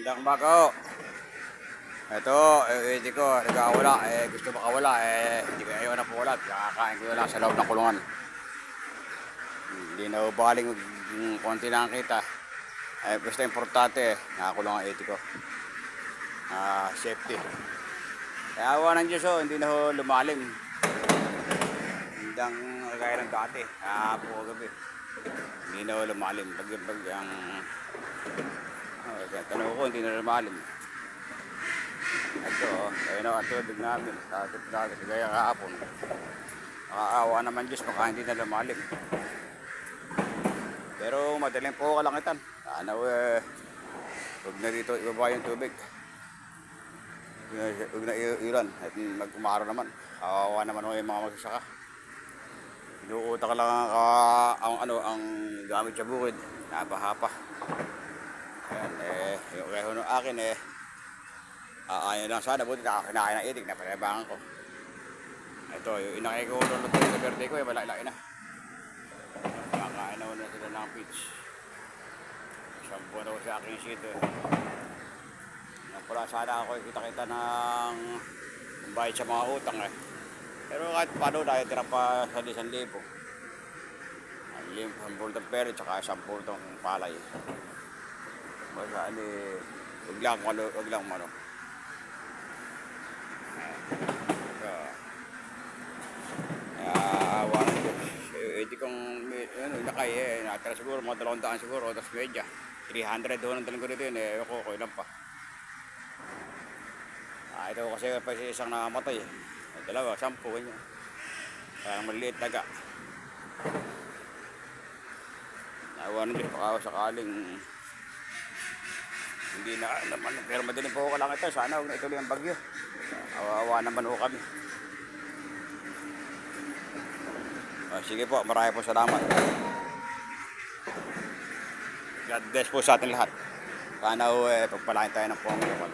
Magandang umaga ho. Ito, hindi ko, nagkawala. Gusto makawala. Hindi ko ayaw na po wala. Kakain ko na lang sa loob ng kulungan. Hindi na baling yung konti lang kita. Basta importante, nakakulong ang eti ko. Safety. Kaya awa ng Diyos ho, hindi na ho lumalim. Hindang kagaya ng dati. Po gabi. Hindi na ho lumalim. Pag ang tanong ko, hindi na lumalim. Ito, ayun ang tubig namin. Dagat, gaya kahapon. Nakaawa naman Diyos, baka hindi na lumalim. Pero madaling po kalangitan. Huwag na dito ibaba yung tubig. Huwag na iulan. At mag-umaro naman. Kawawa naman yung mga magsasaka. Inuutak lang ang gamit sa bukid. Napahapa. Ayan, yung reho ng akin ayaw lang sana, buti nakakinain ng itik na panabangan ko. Ito, yung inakay ko doon sa birthday ko, malaki-laki na. Nakakain na sila ng peach. Isang buwan ako sa aking sito. Pala sana ako kita-kita ng bayad sa mga utang Pero kahit paano, dahil tira pa sa 1,000. Ang bultong pera, tsaka 10 bultong palay. Basta wag lang mano. Awa ng Diyos. Hindi kong inakay natira siguro mga 200 siguro, tapos medya 300 doon ang talang ko dito yun okay lang pa. Ito kasi pa isang nakamatay dalawa, 10 ganyan. Parang maliit taga. Awa ng Diyos, baka sakaling hindi na naman, pero madaling po ko lang ito. Sana huwag na ituloy ang bagyo. Awa naman ho kami. Sige po, marami po salamat. God bless po sa atin lahat. Sana ho, pagpalain tayo ng Panginoon.